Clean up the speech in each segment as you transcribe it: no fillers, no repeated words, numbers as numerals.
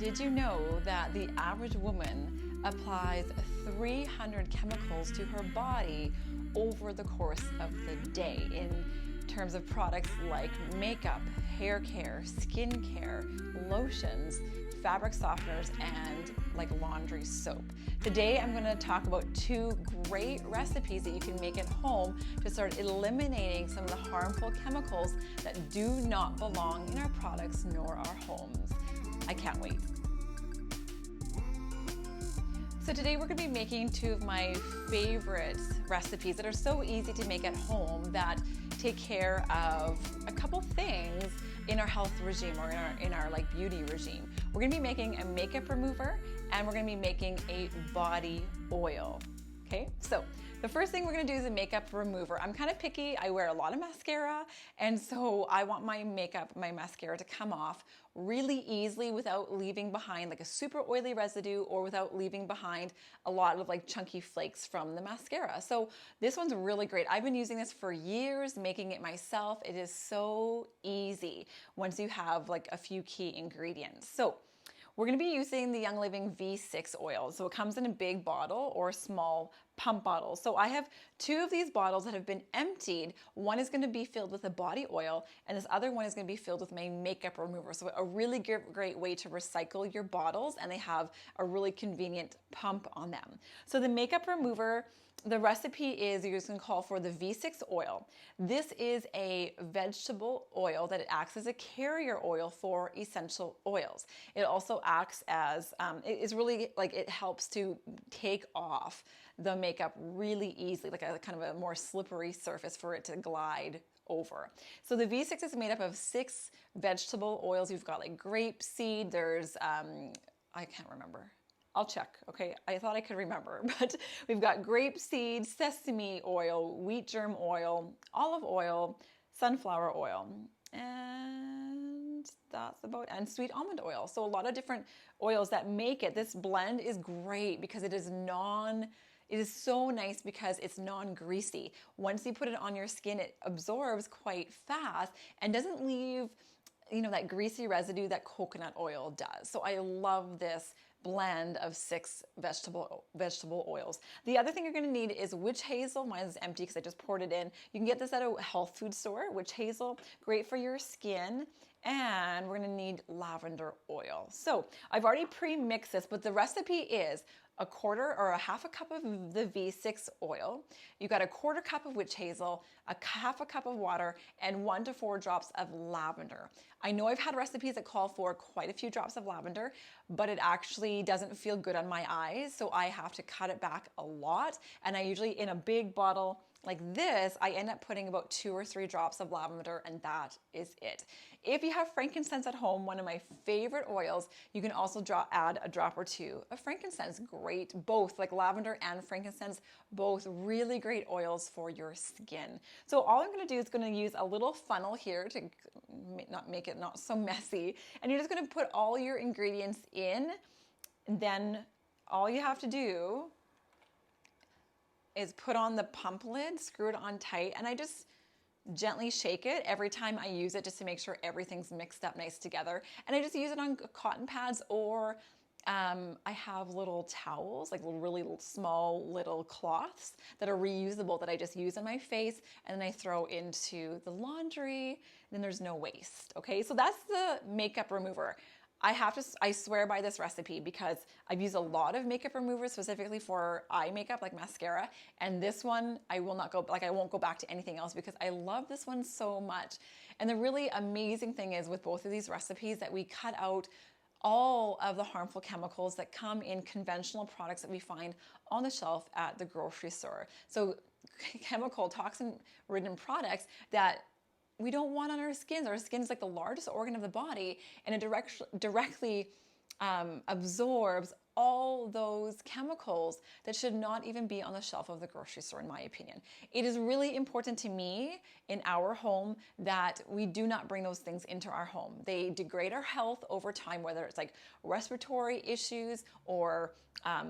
Did you know that the average woman applies 300 chemicals to her body over the course of the day in terms of products like makeup, hair care, skin care, lotions, fabric softeners, and like laundry soap? Today I'm going to talk about 2 great recipes that you can make at home to start eliminating some of the harmful chemicals that do not belong in our products nor our homes. I can't wait. So today we're going to be making 2 of my favorite recipes that are so easy to make at home that take care of a couple things in our health regime or in our like beauty regime. We're going to be making a makeup remover and we're going to be making a body oil. Okay, so the first thing we're going to do is a makeup remover. I'm kind of picky. I wear a lot of mascara, and so I want my mascara to come off really easily without leaving behind like a super oily residue or without leaving behind a lot of like chunky flakes from the mascara. So this one's really great. I've been using this for years, making it myself. It is so easy once you have like a few key ingredients. So we're going to be using the Young Living V6 oil. So it comes in a big bottle or a small pump bottle. So I have 2 of these bottles that have been emptied. One is going to be filled with a body oil and this other one is going to be filled with my makeup remover. So a really great way to recycle your bottles, and they have a really convenient pump on them. So the makeup remover, the recipe is, you're just going to call for the V6 oil. This is a vegetable oil that it acts as a carrier oil for essential oils. It also acts as, it is really like, it helps to take off the makeup really easily, like a kind of a more slippery surface for it to glide over. So the V6 is made up of 6 vegetable oils. You've got like grapeseed, there's, I can't remember. I'll check, okay? I thought I could remember, but we've got grapeseed, sesame oil, wheat germ oil, olive oil, sunflower oil, and that's about, and sweet almond oil. So a lot of different oils that make it. This blend is great because it is so nice because it's non-greasy. Once you put it on your skin, it absorbs quite fast and doesn't leave, you know, that greasy residue that coconut oil does. So I love this blend of 6 vegetable oils. The other thing you're going to need is witch hazel. Mine is empty because I just poured it in. You can get this at a health food store. Witch hazel, great for your skin. And we're going to need lavender oil. So I've already pre-mixed this, but the recipe is a quarter or a half a cup of the V6 oil. You got a quarter cup of witch hazel, half a cup of water, and 1 to 4 drops of lavender. I know I've had recipes that call for quite a few drops of lavender, but it actually doesn't feel good on my eyes, so I have to cut it back a lot. And I usually, in a big bottle like this, I end up putting about 2 or 3 drops of lavender, and that is it. If you have frankincense at home, one of my favorite oils, you can also add a drop or 2 of frankincense. Great, both like lavender and frankincense, both really great oils for your skin. So all I'm gonna do is gonna use a little funnel here to make it not so messy. And you're just gonna put all your ingredients in, and then all you have to do is put on the pump lid, screw it on tight, and I just gently shake it every time I use it just to make sure everything's mixed up nice together. And I just use it on cotton pads, or I have little towels, like really small little cloths that are reusable that I just use on my face, and then I throw into the laundry, and then there's no waste, okay? So that's the makeup remover. I swear by this recipe because I've used a lot of makeup removers specifically for eye makeup like mascara, and this one I won't go back to anything else because I love this one so much. And the really amazing thing is with both of these recipes that we cut out all of the harmful chemicals that come in conventional products that we find on the shelf at the grocery store. So chemical toxin-ridden products that we don't want on our skins. Our skin is like the largest organ of the body, and it directly absorbs all those chemicals that should not even be on the shelf of the grocery store, in my opinion. It is really important to me in our home that we do not bring those things into our home. They degrade our health over time, whether it's like respiratory issues or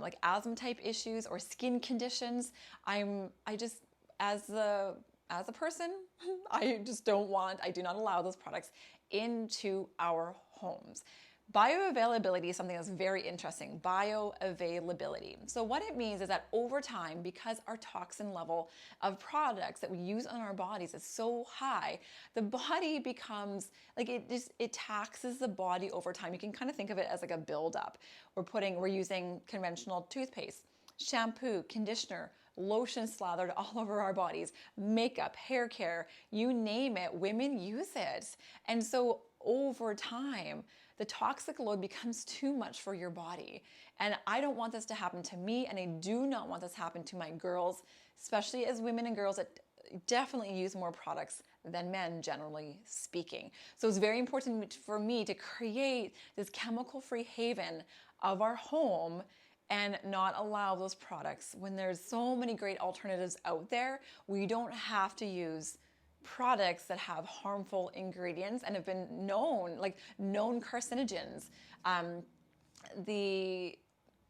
like asthma type issues or skin conditions. As a person, I do not allow those products into our homes. Bioavailability is something that's very interesting. Bioavailability. So what it means is that over time, because our toxin level of products that we use on our bodies is so high, the body becomes like it taxes the body over time. You can kind of think of it as like a buildup. We're using conventional toothpaste, shampoo, conditioner, lotion slathered all over our bodies, makeup, hair care, you name it, women use it. And so over time, the toxic load becomes too much for your body. And I don't want this to happen to me, and I do not want this to happen to my girls, especially as women and girls that definitely use more products than men, generally speaking. So it's very important for me to create this chemical-free haven of our home and not allow those products. When there's so many great alternatives out there, we don't have to use products that have harmful ingredients and have been known carcinogens.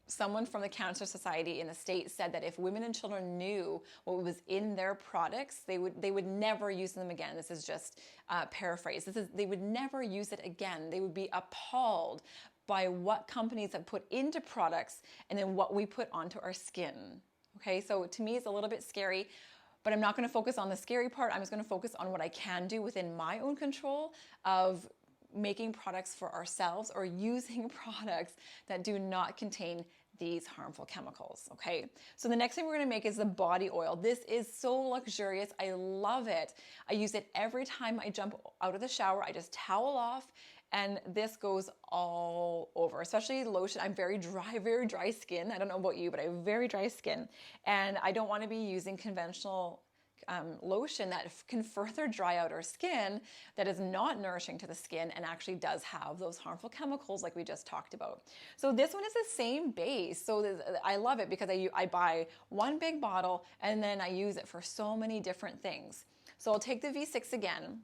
Someone from the Cancer Society in the States said that if women and children knew what was in their products, they would never use them again. This is just paraphrase. They would never use it again. They would be appalled by what companies have put into products and then what we put onto our skin. Okay, so to me it's a little bit scary, but I'm not going to focus on the scary part. I'm just going to focus on what I can do within my own control of making products for ourselves or using products that do not contain these harmful chemicals, okay? So the next thing we're gonna make is the body oil. This is so luxurious. I love it. I use it every time I jump out of the shower. I just towel off, and this goes all over, especially lotion. I'm very dry skin. I don't know about you, but I have very dry skin, and I don't want to be using conventional lotion that can further dry out our skin, that is not nourishing to the skin and actually does have those harmful chemicals like we just talked about. So this one is the same base. So I love it because I buy one big bottle and then I use it for so many different things. So I'll take the V6 again.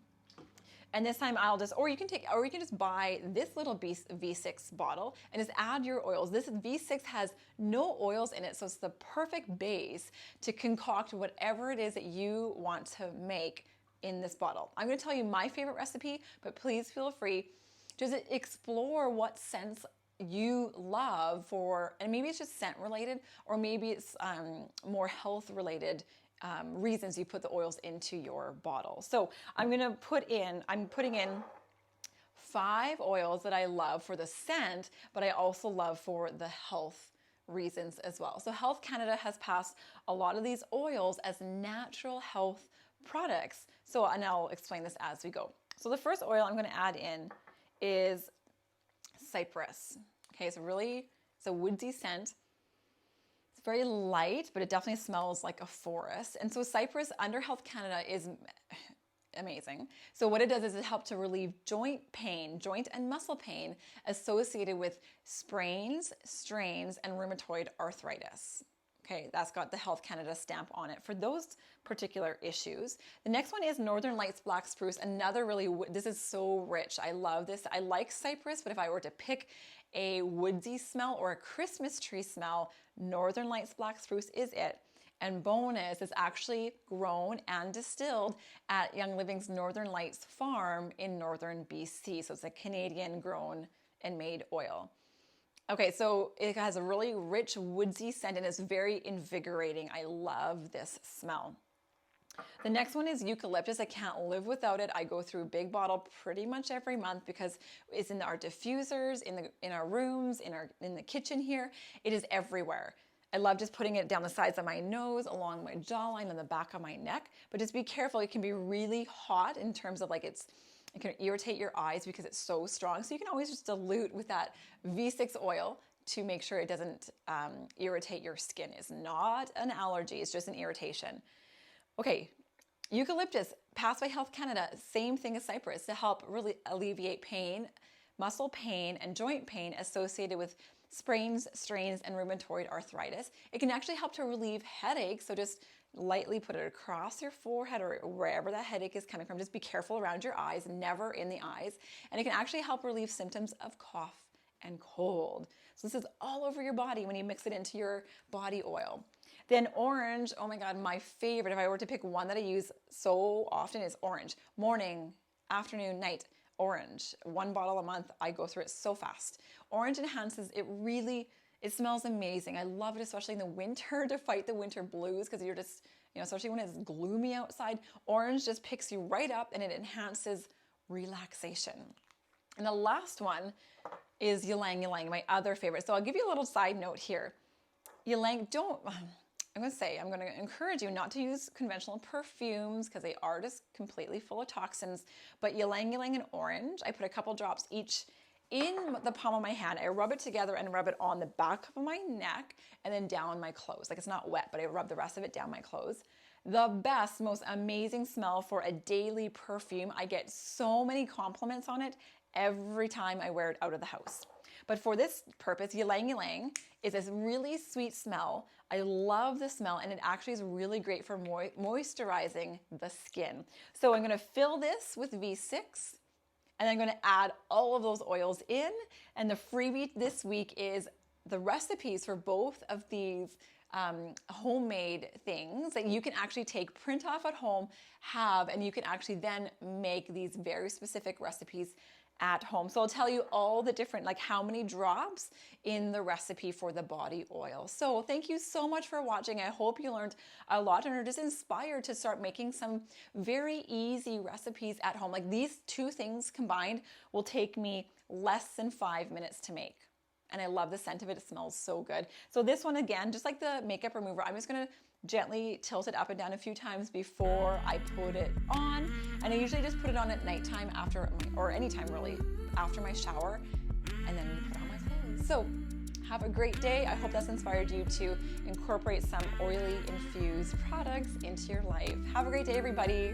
And this time you can just buy this little V6 bottle and just add your oils. This V6 has no oils in it, so it's the perfect base to concoct whatever it is that you want to make in this bottle. I'm gonna tell you my favorite recipe, but please feel free to explore what scents you love and maybe it's just scent related, or maybe it's more health related reasons you put the oils into your bottle. So I'm putting in 5 oils that I love for the scent, but I also love for the health reasons as well. So Health Canada has passed a lot of these oils as natural health products. And I'll explain this as we go. So the first oil I'm going to add in is cypress. Okay, it's a woodsy scent. It's very light, but it definitely smells like a forest. And so cypress under Health Canada is amazing. So what it does is it helps to relieve joint and muscle pain associated with sprains, strains, and rheumatoid arthritis. Okay, that's got the Health Canada stamp on it for those particular issues. The next one is Northern Lights Black Spruce. This is so rich. I love this. I like cypress, but if I were to pick a woodsy smell or a Christmas tree smell, Northern Lights Black Spruce is it. And bonus, is actually grown and distilled at Young Living's Northern Lights farm in northern BC. So it's a Canadian grown and made oil. Okay, so it has a really rich woodsy scent and it's very invigorating. I love this smell. The next one is eucalyptus. I can't live without it. I go through a big bottle pretty much every month because it's in our diffusers, in our rooms, in the kitchen here. It is everywhere. I love just putting it down the sides of my nose, along my jawline, and the back of my neck. But just be careful. It can be really hot in terms of it can irritate your eyes because it's so strong. So you can always just dilute with that V6 oil to make sure it doesn't irritate your skin. It's not an allergy. It's just an irritation. Okay, eucalyptus, passed by Health Canada, same thing as cypress, to help really alleviate pain, muscle pain, and joint pain associated with sprains, strains, and rheumatoid arthritis. It can actually help to relieve headaches, so just lightly put it across your forehead or wherever that headache is coming from. Just be careful around your eyes, never in the eyes. And it can actually help relieve symptoms of cough and cold. So this is all over your body when you mix it into your body oil. Then orange, oh my God, my favorite, if I were to pick one that I use so often, is orange. Morning, afternoon, night. orange. 1 bottle a month. I go through it so fast. Orange enhances it really. It smells amazing. I love it, especially in the winter, to fight the winter blues, because you're just, especially when it's gloomy outside. Orange just picks you right up and it enhances relaxation. And the last one is ylang ylang, my other favorite. So I'll give you a little side note here. Ylang, I'm going to encourage you not to use conventional perfumes because they are just completely full of toxins. But ylang ylang and orange, I put a couple drops each in the palm of my hand. I rub it together and rub it on the back of my neck and then down my clothes. Like, it's not wet, but I rub the rest of it down my clothes. The best, most amazing smell for a daily perfume. I get so many compliments on it every time I wear it out of the house. But for this purpose, ylang ylang is this really sweet smell. I love the smell, and it actually is really great for moisturizing the skin. So I'm going to fill this with V6. And I'm going to add all of those oils in. And the freebie this week is the recipes for both of these homemade things that you can actually take, print off at home, and you can actually then make these very specific recipes at home. So I'll tell you all the different, like how many drops in the recipe for the body oil. So thank you so much for watching. I hope you learned a lot and are just inspired to start making some very easy recipes at home. Like, these two things combined will take me less than 5 minutes to make. And I love the scent of it. It smells so good. So this one, again, just like the makeup remover, I'm just going to gently tilt it up and down a few times before I put it on. And I usually just put it on at nighttime or anytime really, after my shower, and then put on my clothes. So have a great day. I hope that's inspired you to incorporate some oily infused products into your life. Have a great day, everybody.